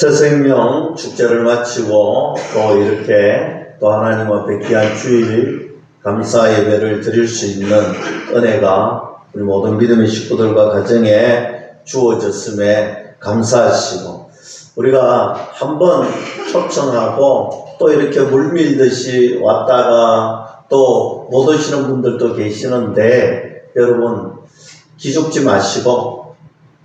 새 생명 축제를 마치고 또 이렇게 또 하나님 앞에 귀한 주일 감사 예배를 드릴 수 있는 은혜가 우리 모든 믿음의 식구들과 가정에 주어졌음에 감사하시고, 우리가 한번 초청하고 또 이렇게 물밀듯이 왔다가 또 못 오시는 분들도 계시는데, 여러분 기죽지 마시고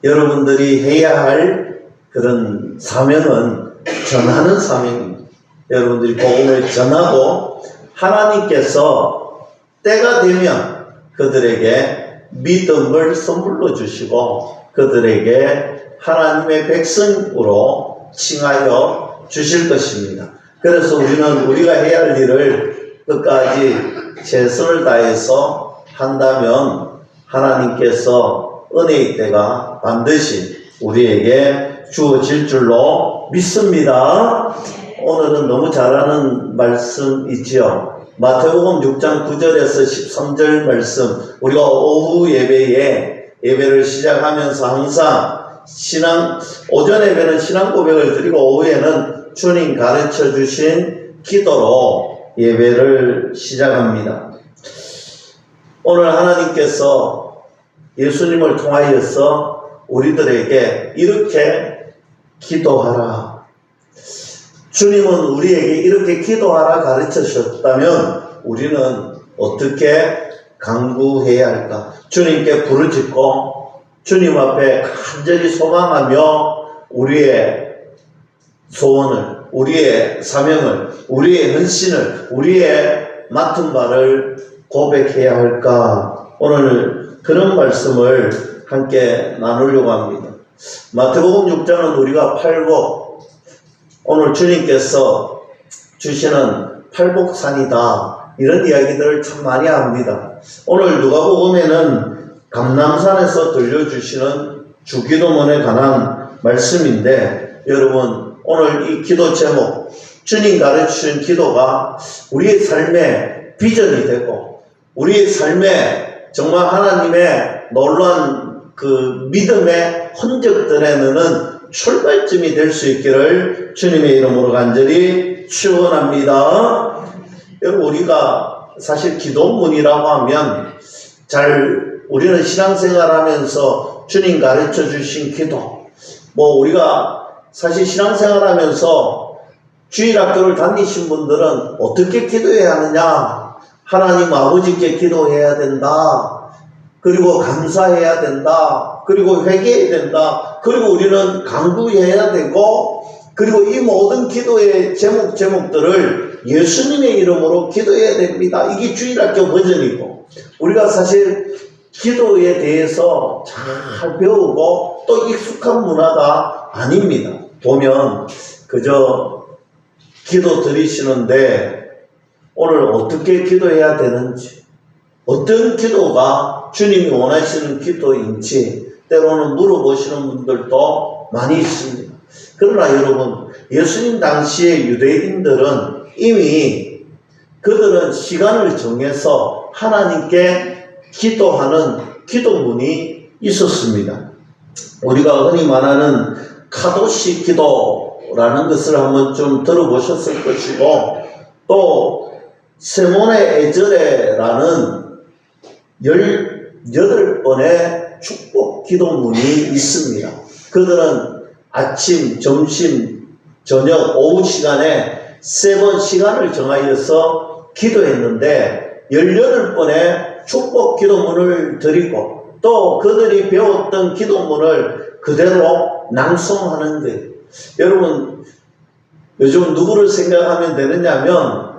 여러분들이 해야 할 그런 사명은 전하는 사명입니다. 여러분들이 복음을 전하고 하나님께서 때가 되면 그들에게 믿음을 선물로 주시고 그들에게 하나님의 백성으로 칭하여 주실 것입니다. 그래서 우리는 우리가 해야 할 일을 끝까지 최선을 다해서 한다면 하나님께서 은혜의 때가 반드시 우리에게 주어질 줄로 믿습니다. 오늘은 너무 잘하는 말씀 있지요. 마태복음 6장 9절에서 13절 말씀, 우리가 오후 예배를 시작하면서 항상 오전 예배는 신앙 고백을 드리고 오후에는 주님 가르쳐 주신 기도로 예배를 시작합니다. 오늘 하나님께서 예수님을 통하여서 우리들에게 이렇게 기도하라, 주님은 우리에게 이렇게 기도하라 가르쳐 주셨다면 우리는 어떻게 간구해야 할까? 주님께 부르짖고 주님 앞에 간절히 소망하며 우리의 소원을, 우리의 사명을, 우리의 헌신을, 우리의 맡은 바를 고백해야 할까? 오늘 그런 말씀을 함께 나누려고 합니다. 마태복음 6장은 우리가 팔복, 오늘 주님께서 주시는 팔복산이다, 이런 이야기들을 참 많이 합니다. 오늘 누가복음에는 감람산에서 들려주시는 주기도문에 관한 말씀인데, 여러분 오늘 이 기도 제목, 주님 가르치신 기도가 우리의 삶의 비전이 되고 우리의 삶에 정말 하나님의 놀라운 그 믿음의 흔적들에는 출발점이 될 수 있기를 주님의 이름으로 간절히 축원합니다. 여러분, 우리가 사실 기도문이라고 하면 우리는 신앙생활 하면서 주님 가르쳐 주신 기도, 우리가 사실 신앙생활 하면서 주일학교를 다니신 분들은 어떻게 기도해야 하느냐, 하나님 아버지께 기도해야 된다, 그리고 감사해야 된다, 그리고 회개해야 된다, 그리고 우리는 간구해야 되고, 그리고 이 모든 기도의 제목들을 예수님의 이름으로 기도해야 됩니다. 이게 주일학교 버전이고, 우리가 사실 기도에 대해서 잘 배우고 또 익숙한 문화가 아닙니다. 보면 그저 기도 드리시는데 오늘 어떻게 기도해야 되는지, 어떤 기도가 주님이 원하시는 기도인지 때로는 물어보시는 분들도 많이 있습니다. 그러나 여러분, 예수님 당시의 유대인들은 이미 그들은 시간을 정해서 하나님께 기도하는 기도문이 있었습니다. 우리가 흔히 말하는 카도시 기도라는 것을 한번 좀 들어보셨을 것이고, 또 세몬의 에저레라는 18번의 축복 기도문이 있습니다. 그들은 아침, 점심, 저녁, 오후 시간에 3번 시간을 정하여서 기도했는데 18번의 축복 기도문을 드리고 또 그들이 배웠던 기도문을 그대로 낭송하는 거예요. 여러분, 요즘 누구를 생각하면 되느냐면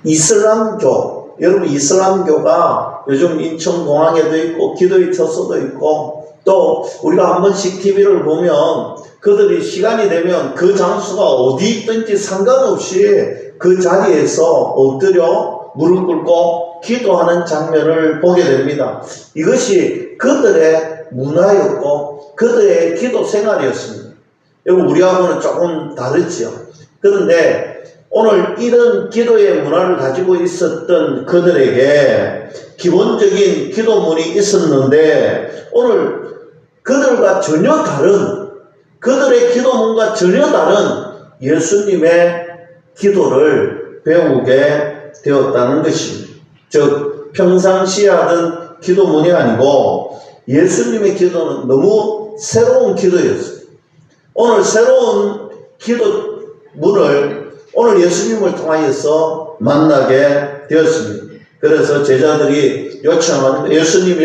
이슬람교, 여러분 이슬람교가 요즘 인천공항에도 있고 기도의 처소도 있고, 또 우리가 한 번씩 TV를 보면 그들이 시간이 되면 그 장소가 어디 있든지 상관없이 그 자리에서 엎드려 무릎 꿇고 기도하는 장면을 보게 됩니다. 이것이 그들의 문화였고 그들의 기도 생활이었습니다. 여러분, 우리하고는 조금 다르지요. 그런데 오늘 이런 기도의 문화를 가지고 있었던 그들에게 기본적인 기도문이 있었는데, 오늘 그들과 전혀 다른, 그들의 기도문과 전혀 다른 예수님의 기도를 배우게 되었다는 것입니다. 즉 평상시에 하던 기도문이 아니고 예수님의 기도는 너무 새로운 기도였어요. 오늘 새로운 기도문을 오늘 예수님을 통하여서 만나게 되었습니다. 그래서 제자들이 요청합니다. 예수님,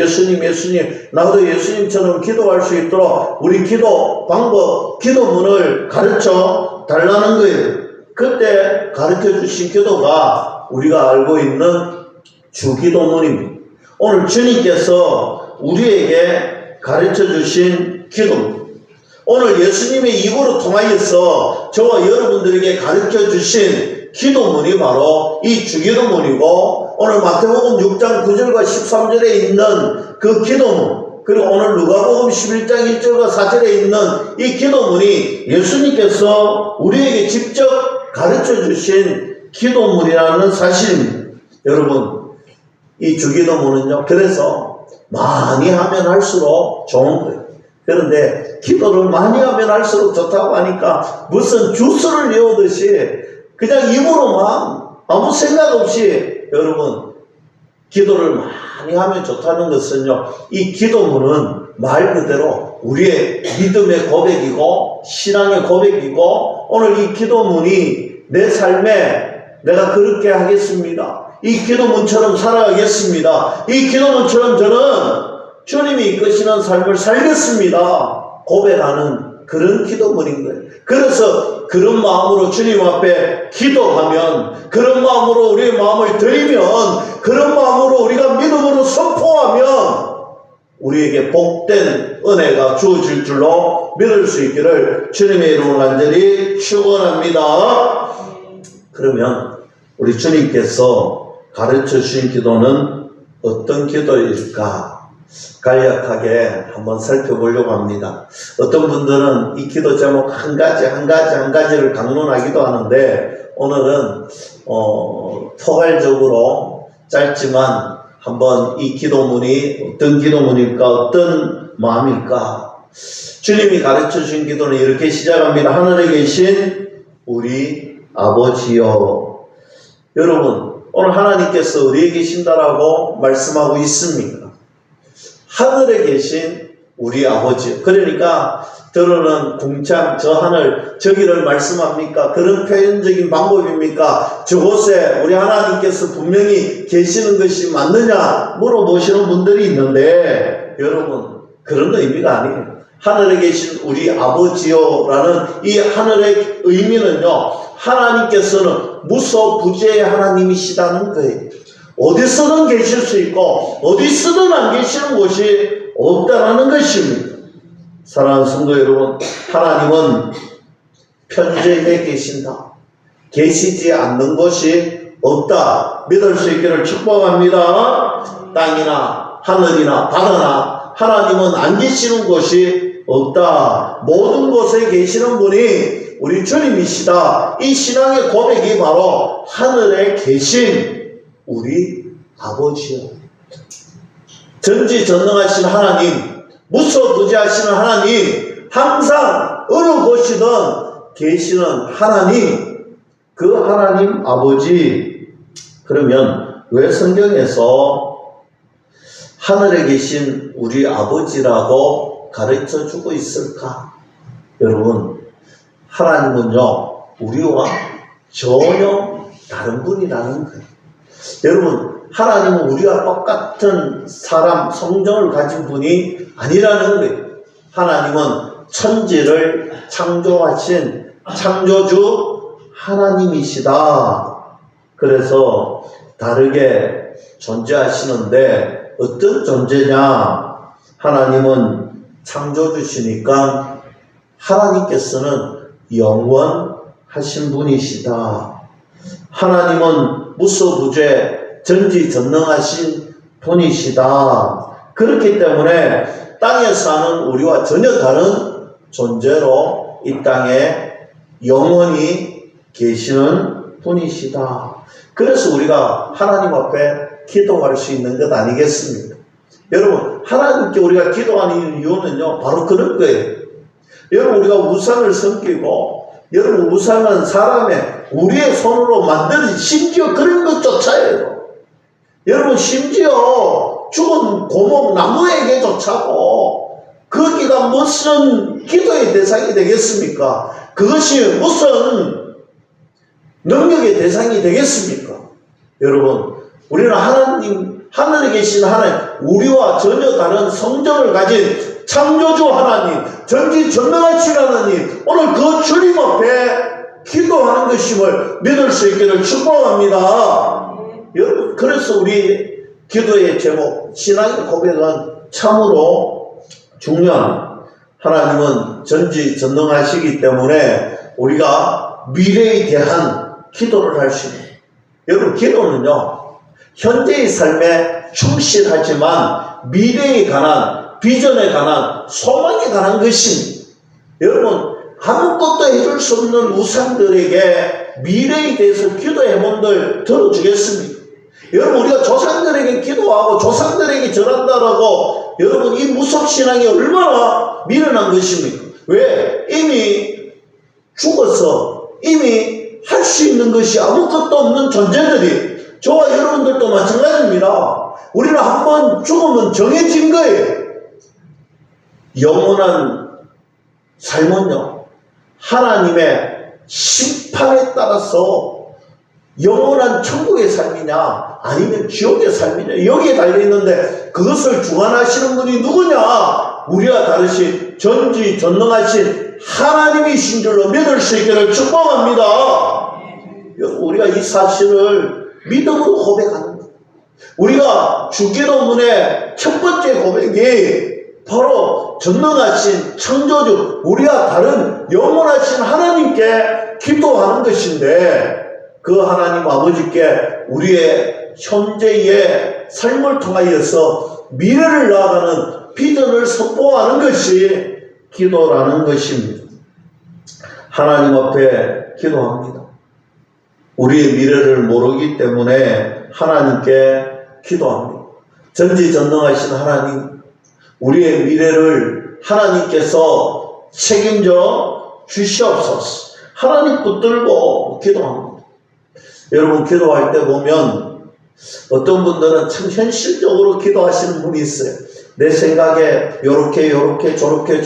나도 예수님처럼 기도할 수 있도록 우리 기도 방법, 기도문을 가르쳐 달라는 거예요. 그때 가르쳐 주신 기도가 우리가 알고 있는 주기도문입니다. 오늘 주님께서 우리에게 가르쳐 주신 기도문. 오늘 예수님의 입으로 통하여서 저와 여러분들에게 가르쳐 주신 기도문이 바로 이 주기도문이고, 오늘 마태복음 6장 9절과 13절에 있는 그 기도문, 그리고 오늘 누가복음 11장 1절과 4절에 있는 이 기도문이 예수님께서 우리에게 직접 가르쳐 주신 기도문이라는 사실입니다. 여러분, 이 주기도문은요, 그래서 많이 하면 할수록 좋은 거예요. 그런데 기도를 많이 하면 할수록 좋다고 하니까 무슨 주스를 외우듯이 그냥 입으로만 아무 생각 없이 여러분 기도를 많이 하면 좋다는 것은요, 이 기도문은 말 그대로 우리의 믿음의 고백이고 신앙의 고백이고, 오늘 이 기도문이 내 삶에 내가 그렇게 하겠습니다, 이 기도문처럼 살아가겠습니다, 이 기도문처럼 저는 주님이 이끄시는 삶을 살겠습니다 고백하는 그런 기도문인 거예요. 그래서 그런 마음으로 주님 앞에 기도하면, 그런 마음으로 우리의 마음을 드리면, 그런 마음으로 우리가 믿음으로 선포하면 우리에게 복된 은혜가 주어질 줄로 믿을 수 있기를 주님의 이름으로 간절히 축원합니다. 그러면 우리 주님께서 가르쳐 주신 기도는 어떤 기도일까? 간략하게 한번 살펴보려고 합니다. 어떤 분들은 이 기도 제목 한 가지를 강론하기도 하는데, 오늘은 포괄적으로 짧지만 한번 이 기도문이 어떤 기도문일까, 어떤 마음일까. 주님이 가르쳐 주신 기도는 이렇게 시작합니다. 하늘에 계신 우리 아버지여. 여러분, 오늘 하나님께서 어디에 계신다라고 말씀하고 있습니까? 하늘에 계신 우리 아버지. 그러니까 들어는 궁창 저 하늘 저기를 말씀합니까? 그런 표현적인 방법입니까? 저곳에 우리 하나님께서 분명히 계시는 것이 맞느냐 물어보시는 분들이 있는데, 여러분 그런 의미가 아니에요. 하늘에 계신 우리 아버지요라는 이 하늘의 의미는요, 하나님께서는 무소부재의 하나님이시다는 거예요. 어디서든 계실 수 있고 어디서든 안 계시는 곳이 없다는 것입니다. 사랑하는 성도 여러분, 하나님은 편재에 계신다, 계시지 않는 곳이 없다 믿을 수 있기를 축복합니다. 땅이나 하늘이나 바다나 하나님은 안 계시는 곳이 없다. 모든 곳에 계시는 분이 우리 주님이시다. 이 신앙의 고백이 바로 하늘에 계신 우리 아버지요. 전지전능하신 하나님, 무소부재하시는 하나님, 항상 어느 곳이든 계시는 하나님, 그 하나님 아버지. 그러면 왜 성경에서 하늘에 계신 우리 아버지라고 가르쳐 주고 있을까? 여러분, 하나님은요, 우리와 전혀 다른 분이라는 거예요. 여러분, 하나님은 우리와 똑같은 사람, 성정을 가진 분이 아니라는 거예요. 하나님은 천지를 창조하신 창조주 하나님이시다. 그래서 다르게 존재하시는데 어떤 존재냐? 하나님은 창조주시니까 하나님께서는 영원하신 분이시다. 하나님은 무소부재 전지전능하신 분이시다. 그렇기 때문에 땅에 사는 우리와 전혀 다른 존재로 이 땅에 영원히 계시는 분이시다. 그래서 우리가 하나님 앞에 기도할 수 있는 것 아니겠습니까? 여러분, 하나님께 우리가 기도하는 이유는요, 바로 그런 거예요. 여러분, 우리가 우상을 섬기고, 여러분, 우상은 우리의 손으로 만든 심지어 그런 것조차예요. 여러분, 심지어 죽은 고목 나무에게조차고, 거기가 무슨 기도의 대상이 되겠습니까? 그것이 무슨 능력의 대상이 되겠습니까? 여러분, 우리는 하늘에 계신 하나님, 우리와 전혀 다른 성정을 가진 창조주 하나님, 전지전능하신 하나님, 오늘 그 주님 앞에 기도하는 것임을 믿을 수 있기를 축복합니다. 여러분, 그래서 우리 기도의 제목, 신앙의 고백은 참으로 중요한, 하나님은 전지전능하시기 때문에 우리가 미래에 대한 기도를 할 수 있는, 여러분, 기도는요, 현재의 삶에 충실하지만 미래에 관한, 비전에 관한, 소망에 관한 것입니다. 여러분, 아무것도 해줄 수 없는 우상들에게 미래에 대해서 기도해 본들 들어주겠습니까? 여러분, 우리가 조상들에게 기도하고 조상들에게 절한다라고, 여러분, 이 무속신앙이 얼마나 미련한 것입니까? 왜? 이미 죽어서 이미 할 수 있는 것이 아무것도 없는 존재들이, 저와 여러분들도 마찬가지입니다. 우리는 한번 죽으면 정해진 거예요. 영원한 삶은요, 하나님의 심판에 따라서 영원한 천국의 삶이냐 아니면 지옥의 삶이냐, 여기에 달려있는데, 그것을 주관하시는 분이 누구냐? 우리와 다르신 전지전능하신 하나님이신 줄로 믿을 수 있기를 축복합니다. 우리가 이 사실을 믿음으로 고백하는 거예요. 우리가 주기도문의 첫 번째 고백이 바로 전능하신 창조주, 우리와 다른 영원하신 하나님께 기도하는 것인데, 그 하나님 아버지께 우리의 현재의 삶을 통하여서 미래를 나아가는 비전을 선포하는 것이 기도라는 것입니다. 하나님 앞에 기도합니다. 우리의 미래를 모르기 때문에 하나님께 기도합니다. 전지전능하신 하나님, 우리의 미래를 하나님께서 책임져 주시옵소서. 하나님 붙들고 기도합니다. 여러분, 기도할 때 보면 어떤 분들은 참 현실적으로 기도하시는 분이 있어요. 내 생각에 요렇게 저렇게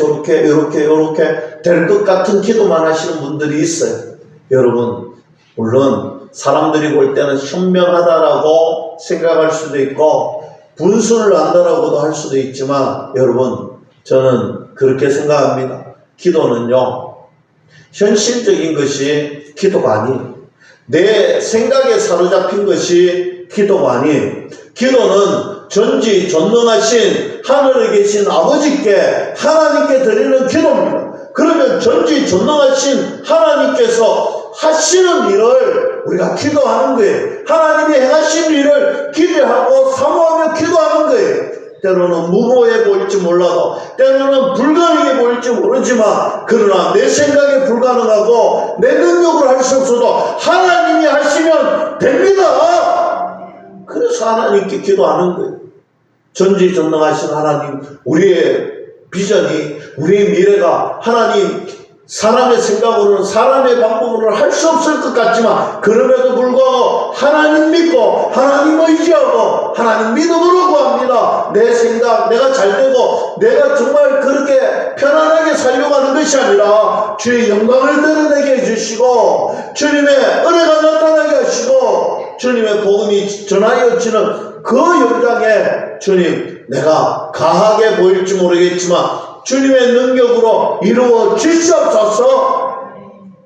요렇게 될 것 같은 기도만 하시는 분들이 있어요. 여러분, 물론 사람들이 볼 때는 현명하다라고 생각할 수도 있고 분수를 안다라고도 할 수도 있지만, 여러분, 저는 그렇게 생각합니다. 기도는요, 현실적인 것이 기도가 아니에요. 내 생각에 사로잡힌 것이 기도가 아니에요. 기도는 전지전능하신 하늘에 계신 아버지께, 하나님께 드리는 기도입니다. 그러면 전지전능하신 하나님께서 하시는 일을 우리가 기도하는 거예요. 하나님이 행하신 일을 기대하고 사모하며 기도하는 거예요. 때로는 무모해 보일지 몰라도, 때로는 불가능해 보일지 모르지만, 그러나 내 생각에 불가능하고 내 능력으로 할 수 없어도 하나님이 하시면 됩니다. 그래서 하나님께 기도하는 거예요. 전지전능하신 하나님, 우리의 비전이, 우리의 미래가 하나님, 사람의 생각으로는, 사람의 방법으로는 할 수 없을 것 같지만, 그럼에도 불구하고 하나님 믿고 하나님 의지하고 하나님 믿음으로 구합니다. 내 생각, 내가 잘되고 내가 정말 그렇게 편안하게 살려고 하는 것이 아니라 주의 영광을 드러내게 해주시고, 주님의 은혜가 나타나게 하시고, 주님의 복음이 전하여지는 그 현장에, 주님, 내가 가하게 보일지 모르겠지만 주님의 능력으로 이루어 주시옵소서.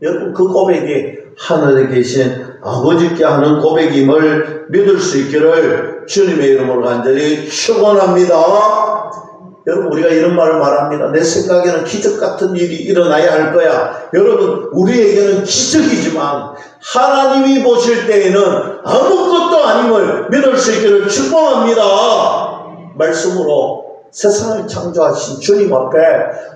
여러분, 그 고백이 하늘에 계신 아버지께 하는 고백임을 믿을 수 있기를 주님의 이름으로 간절히 축원합니다. 여러분, 우리가 이런 말을 말합니다. 내 생각에는 기적 같은 일이 일어나야 할 거야. 여러분, 우리에게는 기적이지만 하나님이 보실 때에는 아무것도 아님을 믿을 수 있기를 축복합니다. 말씀으로 세상을 창조하신 주님 앞에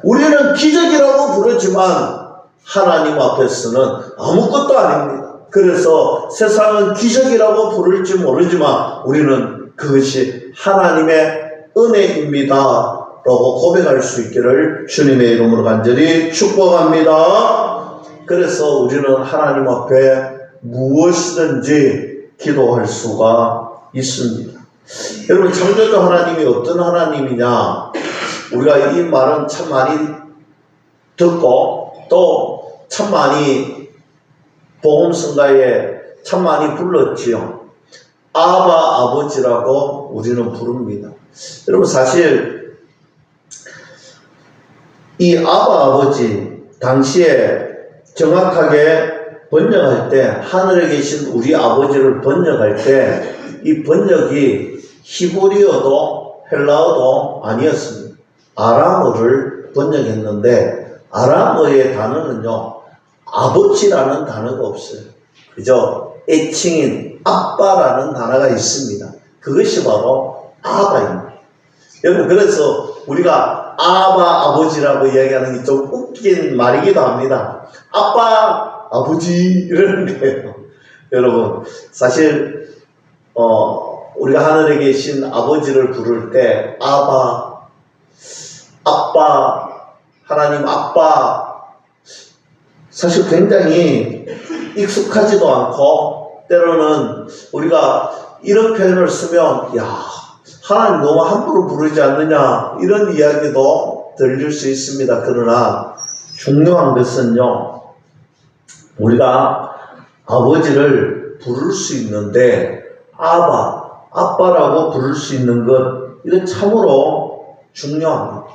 우리는 기적이라고 부르지만 하나님 앞에서는 아무것도 아닙니다. 그래서 세상은 기적이라고 부를지 모르지만 우리는 그것이 하나님의 은혜입니다 라고 고백할 수 있기를 주님의 이름으로 간절히 축복합니다. 그래서 우리는 하나님 앞에 무엇이든지 기도할 수가 있습니다. 여러분, 창조주 하나님이 어떤 하나님이냐, 우리가 이 말은 참 많이 듣고 또 참 많이 복음성가에 참 많이 불렀지요. 아바 아버지라고 우리는 부릅니다. 여러분, 사실 이 아바 아버지 당시에 정확하게 번역할 때, 하늘에 계신 우리 아버지를 번역할 때 이 번역이 히브리어도 헬라어도 아니었습니다. 아람어를 번역했는데 아람어의 단어는요, 아버지라는 단어가 없어요. 그저 애칭인 아빠라는 단어가 있습니다. 그것이 바로 아바입니다. 여러분, 그래서 우리가 아바 아버지라고 이야기하는 게 좀 웃긴 말이기도 합니다. 아빠 아버지 이러는 거예요. 여러분, 사실 우리가 하늘에 계신 아버지를 부를 때 아바, 아빠, 하나님 아빠, 사실 굉장히 익숙하지도 않고, 때로는 우리가 이런 표현을 쓰면 야, 하나님 너무 함부로 부르지 않느냐, 이런 이야기도 들릴 수 있습니다. 그러나 중요한 것은요, 우리가 아버지를 부를 수 있는데 아바, 아빠라고 부를 수 있는 것, 이건 참으로 중요합니다.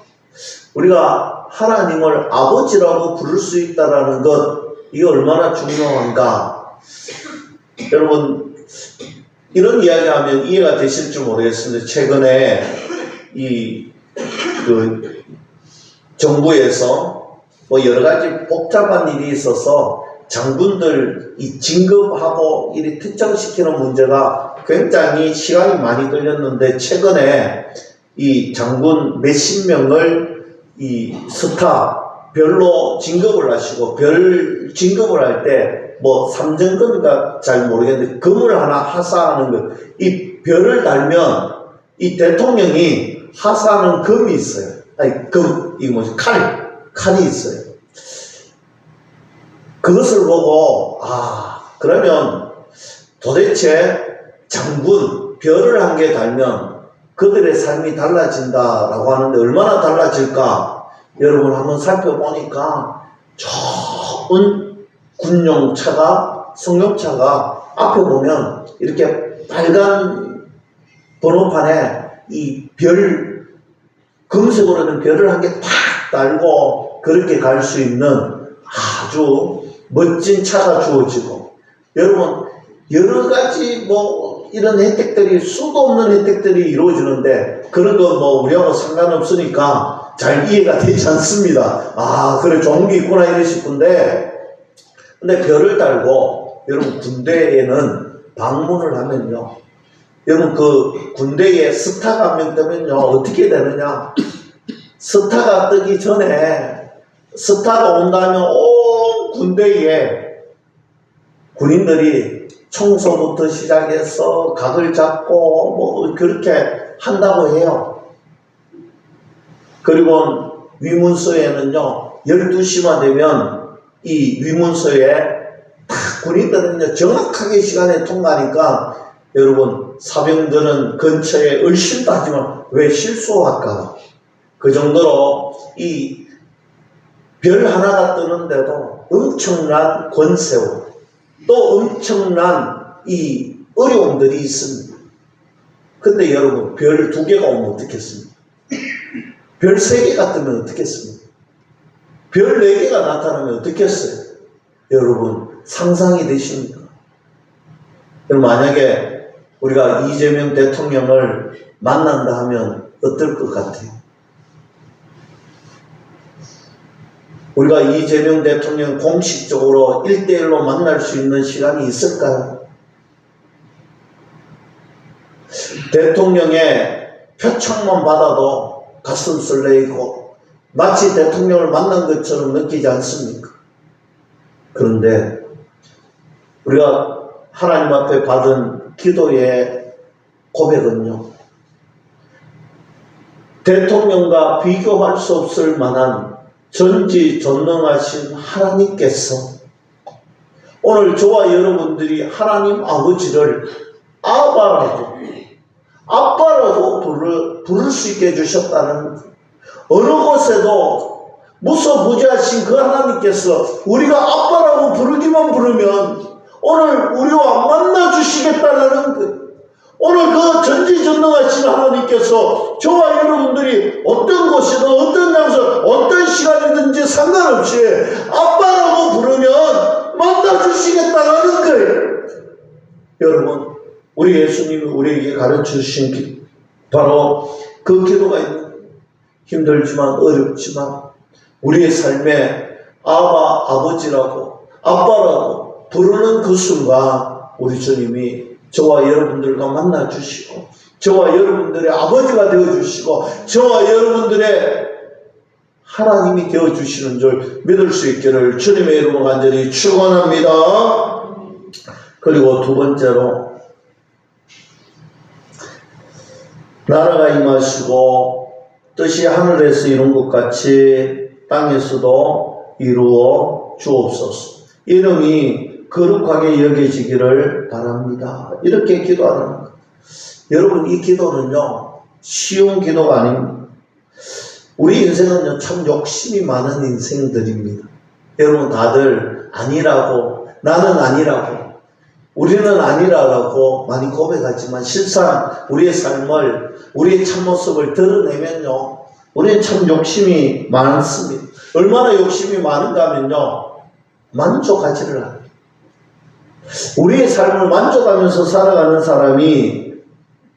우리가 하나님을 아버지라고 부를 수 있다는 것, 이게 얼마나 중요한가. 여러분, 이런 이야기하면 이해가 되실지 모르겠습니다. 최근에 정부에서 뭐 여러 가지 복잡한 일이 있어서 장군들 진급하고 이리 특정시키는 문제가 굉장히 시간이 많이 걸렸는데, 최근에 이 장군 몇십 명을 이 별로 진급을 하시고, 별 진급을 할 때 뭐 삼정금인가 잘 모르겠는데 금을 하나 하사하는 것, 이 별을 달면 이 대통령이 하사하는 금이 있어요. 아니, 이거 뭐지? 칼이 있어요. 그것을 보고, 그러면 도대체 장군, 별을 한 개 달면 그들의 삶이 달라진다라고 하는데 얼마나 달라질까? 여러분, 한번 살펴보니까 좋은 군용차가, 승용차가 앞에 보면 이렇게 빨간 번호판에 이 금색으로 된 별을 한 개 팍 달고 그렇게 갈 수 있는 아주 멋진 차가 주어지고, 여러분, 여러 가지 뭐 이런 혜택들이, 수도 없는 혜택들이 이루어지는데, 그런 거 뭐 우리하고 상관없으니까 잘 이해가 되지 않습니다. 그래, 좋은 게 있구나 이러실 건데, 근데 별을 달고, 여러분, 군대에는 방문을 하면요, 여러분, 그 군대에 스타가 한 명 뜨면요, 어떻게 되느냐? 스타가 뜨기 전에, 스타가 온다면 온 군대에 군인들이 청소부터 시작해서 각을 잡고 뭐 그렇게 한다고 해요. 그리고 위문소에는요, 12시만 되면 이 위문소에 다 군인들은요, 정확하게 시간에 통과하니까, 여러분, 사병들은 근처에 의심도 하지만 왜 실수할까? 그 정도로 이 별 하나가 뜨는데도 엄청난 권세와 또 엄청난 이 어려움들이 있습니다. 근데 여러분, 별 2개가 오면 어떻겠습니까? 별 3개가 뜨면 어떻겠습니까? 별 4개가 나타나면 어떻겠어요? 여러분, 상상이 되십니까? 여러분, 만약에 우리가 이재명 대통령을 만난다 하면 어떨 것 같아요? 우리가 이재명 대통령 공식적으로 1대1로 만날 수 있는 시간이 있을까요? 대통령의 표창만 받아도 가슴 설레이고 마치 대통령을 만난 것처럼 느끼지 않습니까? 그런데 우리가 하나님 앞에 받은 기도의 고백은요, 대통령과 비교할 수 없을 만한 전지전능하신 하나님께서 오늘 저와 여러분들이 하나님 아버지를 아빠라고 부를 수 있게 해주셨다는 것. 어느 곳에도 무소부지하신 그 하나님께서 우리가 아빠라고 부르면 오늘 우리와 만나주시겠다는 것. 오늘 그 전지전능하신 하나님께서 저와 여러분들이 어떤 곳이든 어떤 장소, 어떤 시간이든지 상관없이 아빠라고 부르면 만나주시겠다는 거예요. 여러분, 우리 예수님이 우리에게 가르쳐주신 바로 그 기도가 있는 거예요. 힘들지만 어렵지만 우리의 삶에 아버지라고 아빠라고 부르는 그 순간 우리 주님이 저와 여러분들과 만나주시고 저와 여러분들의 아버지가 되어주시고 저와 여러분들의 하나님이 되어주시는 줄 믿을 수 있기를 주님의 이름으로 간절히 축원합니다. 그리고 두 번째로 나라가 임하시고 뜻이 하늘에서 이룬 것 같이 땅에서도 이루어 주옵소서. 이름이 거룩하게 여겨지기를 바랍니다. 이렇게 기도하는 것. 여러분, 이 기도는요 쉬운 기도가 아닙니다. 우리 인생은요 참 욕심이 많은 인생들입니다. 여러분, 다들 아니라고, 나는 아니라고, 우리는 아니라고 많이 고백하지만 실상 우리의 삶을, 우리의 참모습을 드러내면요 우리는 참 욕심이 많습니다. 얼마나 욕심이 많은가 하면요 만족하지를 않아요. 우리의 삶을 만족하면서 살아가는 사람이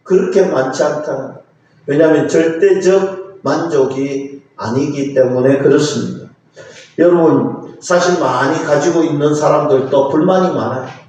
그렇게 많지 않다. 왜냐하면 절대적 만족이 아니기 때문에 그렇습니다. 여러분, 사실 많이 가지고 있는 사람들도 불만이 많아요.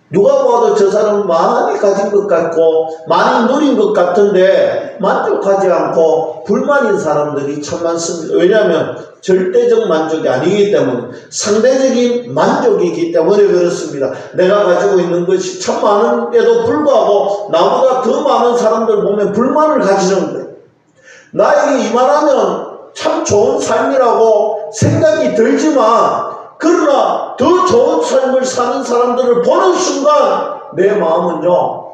누가 봐도 저 사람은 많이 가진 것 같고 많이 누린 것 같은데 만족하지 않고 불만인 사람들이 참 많습니다. 왜냐하면 절대적 만족이 아니기 때문에 상대적인 만족이기 때문에 그렇습니다. 내가 가지고 있는 것이 참 많은데도 불구하고 나보다 더 많은 사람들 보면 불만을 가지는 거예요. 나에게 이만하면 참 좋은 삶이라고 생각이 들지만 그러나 더 좋은 삶을 사는 사람들을 보는 순간 내 마음은요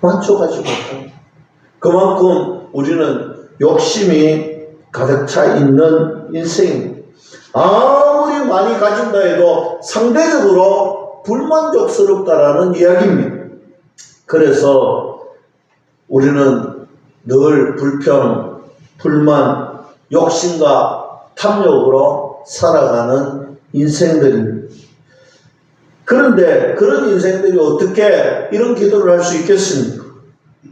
만족하지 못합니다. 그만큼 우리는 욕심이 가득 차 있는 인생입니다. 아무리 많이 가진다 해도 상대적으로 불만족스럽다라는 이야기입니다. 그래서 우리는 늘 불평, 불만, 욕심과 탐욕으로 살아가는 인생들입니다. 그런데 그런 인생들이 어떻게 이런 기도를 할 수 있겠습니까?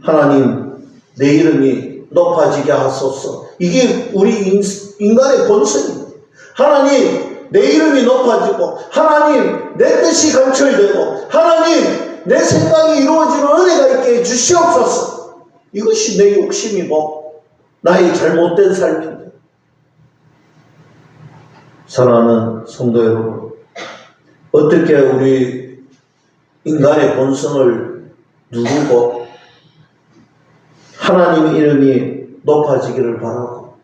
하나님, 내 이름이 높아지게 하소서. 이게 우리 인간의 본성입니다. 하나님, 내 이름이 높아지고 하나님, 내 뜻이 관철되고 하나님, 내 생각이 이루어지는 은혜가 있게 해주시옵소서. 이것이 내 욕심이고 나의 잘못된 삶입니다. 사랑하는 성도 여러분, 어떻게 우리 인간의 본성을 누르고 하나님의 이름이 높아지기를 바라고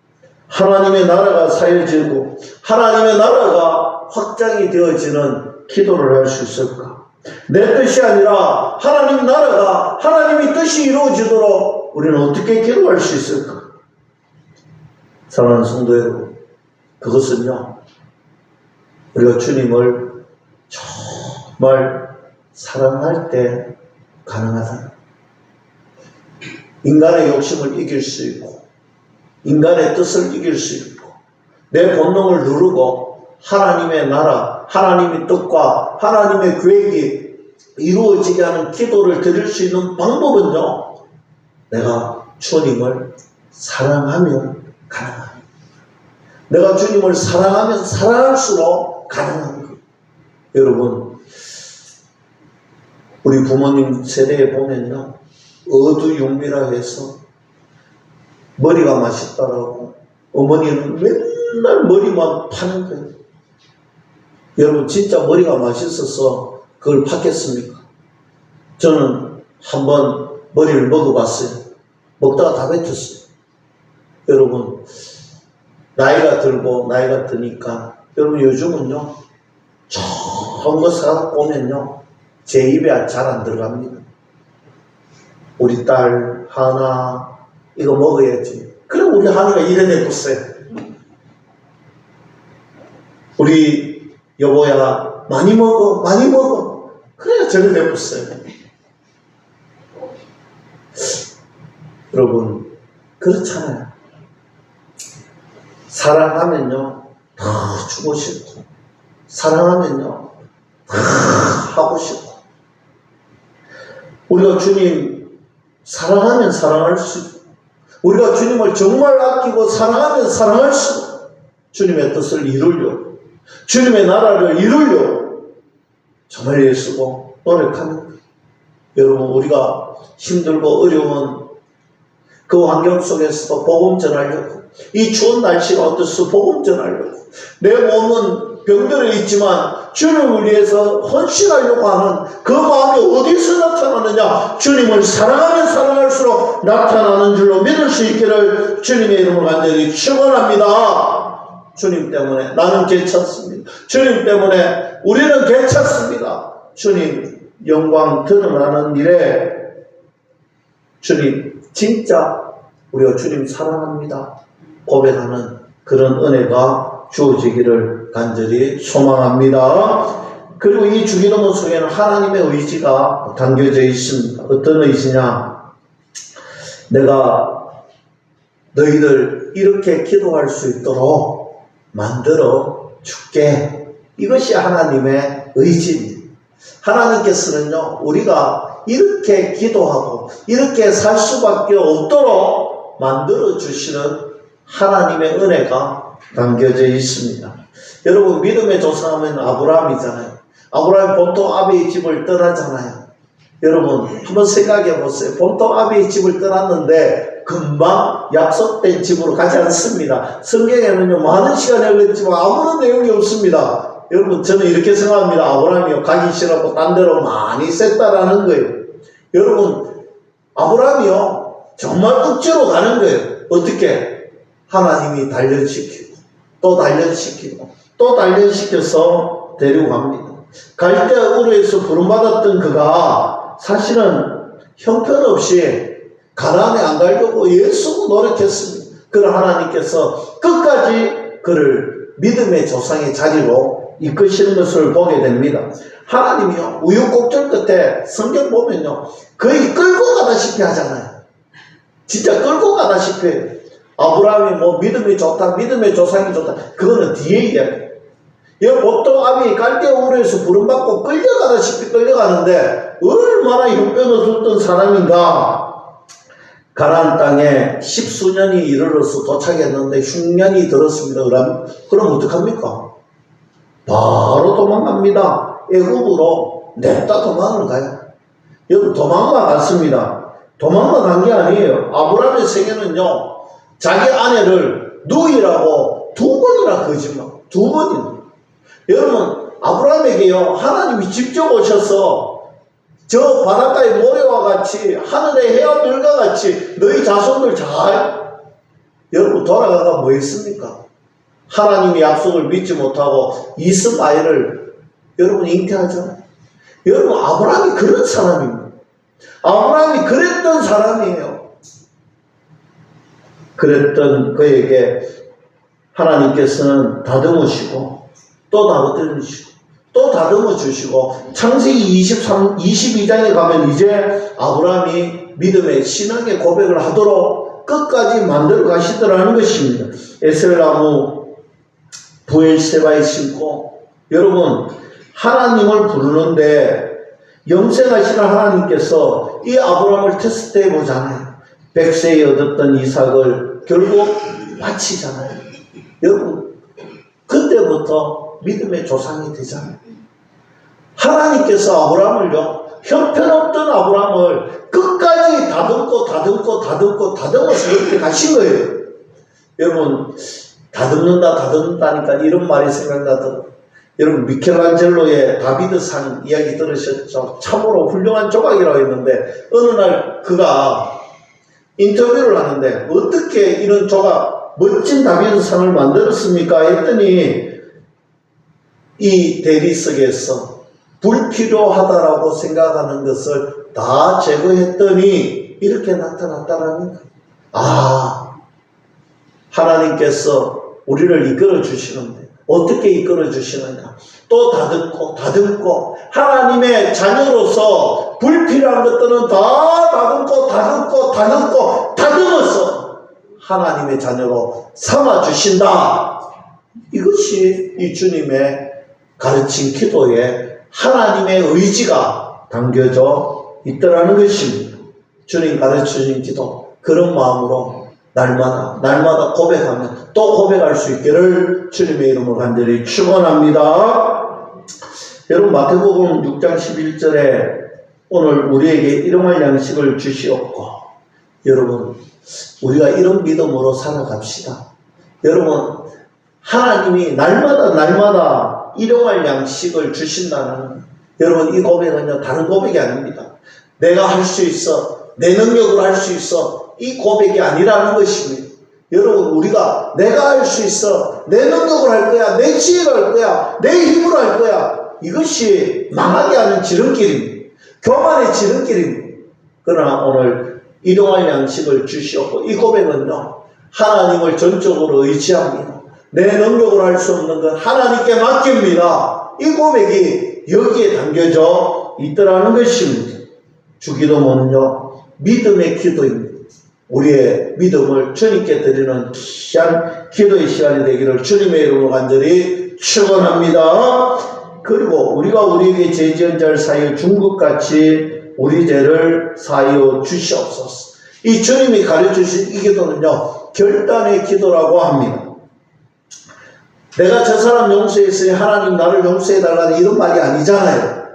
하나님의 나라가 사여지고 하나님의 나라가 확장이 되어지는 기도를 할 수 있을까? 내 뜻이 아니라 하나님 나라가 하나님의 뜻이 이루어지도록 우리는 어떻게 기도할 수 있을까? 사랑하는 성도 여러분, 그것은요 우리가 주님을 정말 사랑할 때 가능하다. 인간의 욕심을 이길 수 있고 인간의 뜻을 이길 수 있고 내 본능을 누르고 하나님의 나라, 하나님의 뜻과 하나님의 계획이 이루어지게 하는 기도를 드릴 수 있는 방법은요 내가 주님을 사랑하면 가능합니다. 내가 주님을 사랑하면 사랑할수록 가능한 것. 여러분, 우리 부모님 세대에 보면요 어두육미라 해서 머리가 맛있다라고 어머니는 맨날 머리만 파는 거예요. 여러분, 진짜 머리가 맛있어서 그걸 팠겠습니까? 저는 한번 머리를 먹어봤어요. 먹다가 다 뱉었어요. 여러분, 나이가 드니까, 여러분 요즘은요, 좋은 거 사갖고 오면요, 제 입에 잘 안 들어갑니다. 우리 딸, 하나, 이거 먹어야지. 그럼 우리 하나가 이래내었어요. 우리 여보야, 많이 먹어, 많이 먹어. 그래야 저래 내었어요. 여러분, 그렇잖아요. 사랑하면요, 다 주고 싶고, 사랑하면요, 다 하고 싶고, 우리가 주님 사랑하면 사랑할 수 있고, 우리가 주님을 정말 아끼고 사랑하면 사랑할 수 있고, 주님의 뜻을 이루려고, 주님의 나라를 이루려고 정말 애쓰고 노력합니다. 여러분, 우리가 힘들고 어려운 그 환경 속에서도 복음 전하려고, 이 추운 날씨가 어때서 복음 전하려고, 내 몸은 병들어 있지만 주님을 위해서 헌신하려고 하는 그 마음이 어디서 나타나느냐? 주님을 사랑하면 사랑할수록 나타나는 줄로 믿을 수 있기를 주님의 이름으로 간절히 축원합니다. 주님 때문에 나는 괜찮습니다. 주님 때문에 우리는 괜찮습니다. 주님 영광 드러나는 일에 주님 진짜 우리가 주님 사랑합니다 고백하는 그런 은혜가 주어지기를 간절히 소망합니다. 그리고 이 주기도문 속에는 하나님의 의지가 담겨져 있습니다. 어떤 의지냐? 내가 너희들 이렇게 기도할 수 있도록 만들어 줄게. 이것이 하나님의 의지입니다. 하나님께서는요, 우리가 이렇게 기도하고 이렇게 살 수밖에 없도록 만들어 주시는 하나님의 은혜가 담겨져 있습니다. 여러분, 믿음의 조상하면 아브라함이잖아요. 아브라함이 본토 아비의 집을 떠나잖아요. 여러분, 한번 생각해 보세요. 본토 아비의 집을 떠났는데 금방 약속된 집으로 가지 않습니다. 성경에는요, 많은 시간이 흘렀지만 아무런 내용이 없습니다. 여러분, 저는 이렇게 생각합니다. 아브라함이요, 가기 싫었고 딴 데로 많이 셌다라는 거예요. 여러분, 아브라함이요, 정말 억지로 가는 거예요. 어떻게? 하나님이 단련시키고 또 단련시키고 또 단련시켜서 데리고 갑니다. 갈대 우르에서 부름받았던 그가 사실은 형편없이 가나안에 안 가려고 예수고 노력했습니다. 그러나 하나님께서 끝까지 그를 믿음의 조상의 자리로 이끄시는 것을 보게 됩니다. 하나님이요, 우유곡절 끝에 성경 보면요, 거의 끌고 가다시피 하잖아요. 진짜 끌고 가다시피 해요. 아브라함이 뭐 믿음이 좋다, 믿음의 조상이 좋다, 그거는 뒤에 이야기. 여기 보통 아비 갈대 우르에서 부름받고 끌려가다시피 끌려가는데 얼마나 형편없었던 사람인가. 가나안 땅에 10수년이 이르러서 도착했는데 흉년이 들었습니다. 그럼 어떡합니까? 바로 도망갑니다. 애굽으로 냅다 도망을 가요. 여러분, 도망가 갔습니다. 도망가 간 게 아니에요. 아브라함의 생애는요, 자기 아내를 누이라고 2번이나 거짓말, 2번이나. 여러분, 아브라함에게요, 하나님이 직접 오셔서 저 바닷가의 모래와 같이 하늘의 해안들과 같이 너희 자손들 잘, 여러분 돌아가가 뭐 했습니까? 하나님의 약속을 믿지 못하고 이스마엘을 여러분 잉태하잖아요. 여러분, 아브라함이 그런 사람입니다. 아브라함이 그랬던 사람이에요. 그랬던 그에게 하나님께서는 다듬으시고 또 다듬으시고 또 다듬어 주시고, 창세기 22장에 가면 이제 아브라함이 믿음의 신앙의 고백을 하도록 끝까지 만들어 가시더라는 것입니다. 에셀나무 부엘세바에 심고, 여러분, 하나님을 부르는데 영생하시는 하나님께서 이 아브라함을 테스트해 보잖아요. 100세에 얻었던 이삭을 결국 바치잖아요. 여러분, 그때부터 믿음의 조상이 되잖아요. 하나님께서 아브라함을요, 형편없던 아브라함을 끝까지 다듬어서 이렇게 가신 거예요. 여러분, 다듬는다니까 이런 말이 생각나더라고요. 여러분, 미켈란젤로의 다비드상 이야기 들으셨죠? 참으로 훌륭한 조각이라고 했는데, 어느 날 그가 인터뷰를 하는데 어떻게 이런 저가 멋진 다비드상을 만들었습니까? 했더니 이 대리석에서 불필요하다라고 생각하는 것을 다 제거했더니 이렇게 나타났다라는 거예요. 아, 하나님께서 우리를 이끌어 주시는데 어떻게 이끌어 주시느냐? 또 다듬고 하나님의 자녀로서 불필요한 것들은 다 다듬어서 하나님의 자녀로 삼아 주신다. 이것이 이 주님의 가르친 기도에 하나님의 의지가 담겨져 있더라는 것입니다. 주님 가르쳐주신 기도, 그런 마음으로 날마다 고백하면 또 고백할 수 있기를 주님의 이름으로 간절히 축원합니다. 여러분, 마태복음 6장 11절에 오늘 우리에게 일용할 양식을 주시옵고, 여러분 우리가 이런 믿음으로 살아갑시다. 여러분, 하나님이 날마다 일용할 양식을 주신다는, 여러분 이 고백은요 다른 고백이 아닙니다. 내가 할 수 있어, 내 능력으로 할 수 있어, 이 고백이 아니라는 것입니다. 여러분, 우리가 내가 할 수 있어, 내 능력으로 할 거야, 내 지혜로 할 거야, 내 힘으로 할 거야, 이것이 망하게 하는 지름길입니다. 교만의 지름길입니다. 그러나 오늘 일용할 양식을 주시옵고, 이 고백은요 하나님을 전적으로 의지합니다. 내 능력으로 할 수 없는 건 하나님께 맡깁니다. 이 고백이 여기에 담겨져 있더라는 것입니다. 주기도문은요 믿음의 기도입니다. 우리의 믿음을 주님께 드리는 귀한 기도의 시간이 되기를 주님의 이름으로 간절히 축원합니다. 그리고 우리가 우리에게 죄 지은 자를 사하여 준 것 같이 우리 죄를 사하여 주시옵소서. 이 주님이 가르쳐주신 이 기도는요 결단의 기도라고 합니다. 내가 저 사람 용서했으니 하나님 나를 용서해달라는 이런 말이 아니잖아요.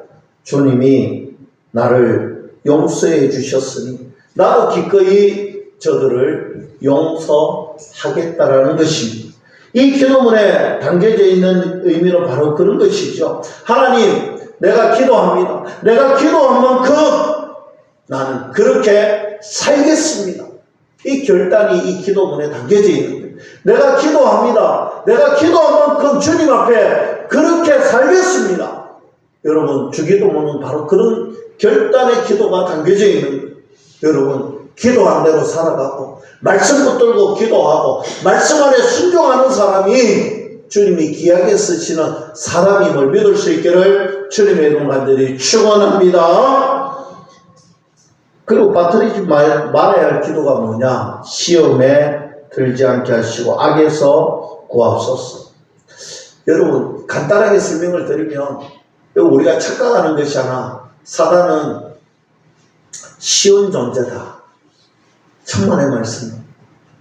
주님이 나를 용서해 주셨으니 나도 기꺼이 저들을 용서하겠다라는 것입니다. 이 기도문에 담겨져 있는 의미는 바로 그런 것이죠. 하나님, 내가 기도합니다. 내가 기도한 만큼 나는 그렇게 살겠습니다. 이 결단이 이 기도문에 담겨져 있는 거예요. 내가 기도합니다. 내가 기도한 만큼 주님 앞에 그렇게 살겠습니다. 여러분, 주기도문은 바로 그런 결단의 기도가 담겨져 있는 거예요. 여러분, 기도한 대로 살아가고 말씀 붙들고 기도하고 말씀 안에 순종하는 사람이 주님이 귀하게 쓰시는 사람임을 믿을 수 있기를 주님의 이름 간절히 축원합니다. 그리고 빠뜨리지 말아야 할 기도가 뭐냐? 시험에 들지 않게 하시고 악에서 구하옵소서. 여러분, 간단하게 설명을 드리면 우리가 착각하는 것이 하나, 사단은 쉬운 존재다. 천만의 말씀.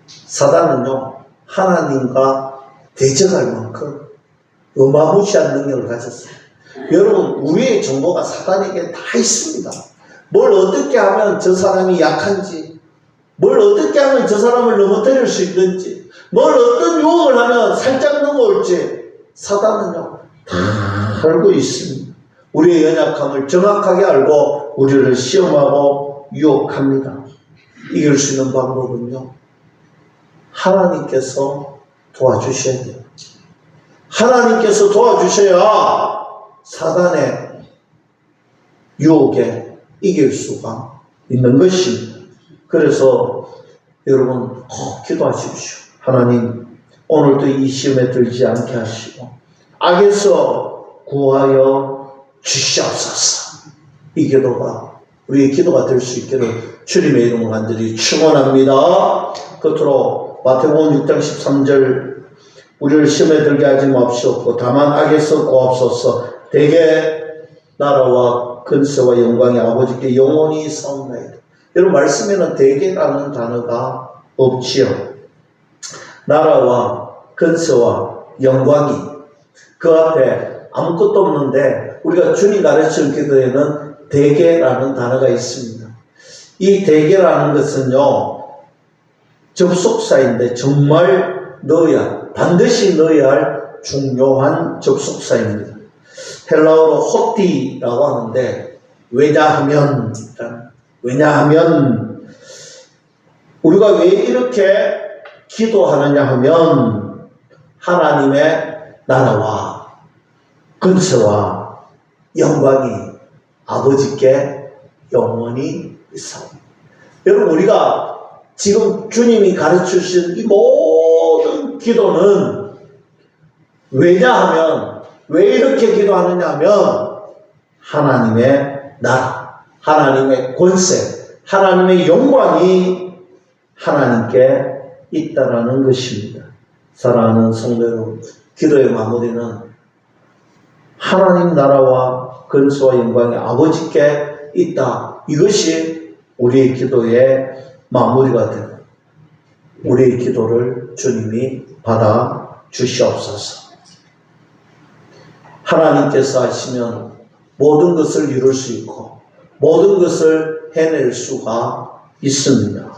사단은요 하나님과 대적할 만큼 어마무시한 능력을 가졌어요. 여러분, 우리의 정보가 사단에게 다 있습니다. 뭘 어떻게 하면 저 사람이 약한지, 뭘 어떻게 하면 저 사람을 넘어뜨릴 수 있는지, 뭘 어떤 유혹을 하면 살짝 넘어올지 사단은요 다 알고 있습니다. 우리의 연약함을 정확하게 알고 우리를 시험하고 유혹합니다. 이길 수 있는 방법은요 하나님께서 도와주셔야 돼요. 하나님께서 도와주셔야 사단의 유혹에 이길 수가 있는 것입니다. 그래서 여러분 꼭 기도하십시오. 하나님, 오늘도 이 시험에 들지 않게 하시고 악에서 구하여 주시옵소서. 이 기도가 우리의 기도가 될 수 있기를 주님의 이름으로 간절히 축원합니다. 끝으로 마태복음 6장 13절, 우리를 시험에 들게 하지 마옵시옵고 다만 악에서 구하옵소서. 대개 나라와 근세와 영광이 아버지께 영원히 사옵나이다. 여러분, 말씀에는 대개라는 단어가 없지요. 나라와 근세와 영광이 그 앞에 아무것도 없는데 우리가 주님 가르치는 기도에는 대개라는 단어가 있습니다. 이 대개라는 것은요 접속사인데 정말 반드시 넣어야 할 중요한 접속사입니다. 헬라어로 호티라고 하는데 왜냐하면 우리가 왜 이렇게 기도하느냐 하면 하나님의 나라와 근세와 영광이 아버지께 영원히 있사옵니다. 여러분, 우리가 지금 주님이 가르치신 이 모든 기도는 왜냐하면, 왜 이렇게 기도하느냐 하면 하나님의 나라, 하나님의 권세, 하나님의 영광이 하나님께 있다라는 것입니다. 사랑하는 성도 여러분, 기도의 마무리는 하나님 나라와 근세와 영광이 아버지께 있다. 이것이 우리의 기도의 마무리가 되고 우리의 기도를 주님이 받아 주시옵소서. 하나님께서 하시면 모든 것을 이룰 수 있고 모든 것을 해낼 수가 있습니다.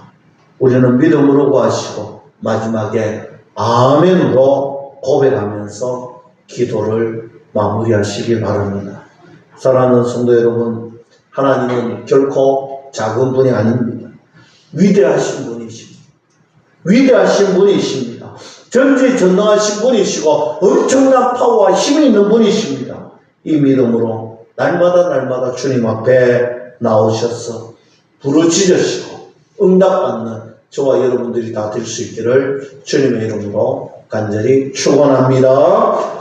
우리는 믿음으로 구하시고 마지막에 아멘으로 고백하면서 기도를 마무리하시기 바랍니다. 사랑하는 성도 여러분, 하나님은 결코 작은 분이 아닙니다. 위대하신 분이십니다. 위대하신 분이십니다. 전지전능하신 분이시고 엄청난 파워와 힘이 있는 분이십니다. 이 믿음으로 날마다 주님 앞에 나오셔서 부르짖으시고 응답받는 저와 여러분들이 다 될 수 있기를 주님의 이름으로 간절히 축원합니다.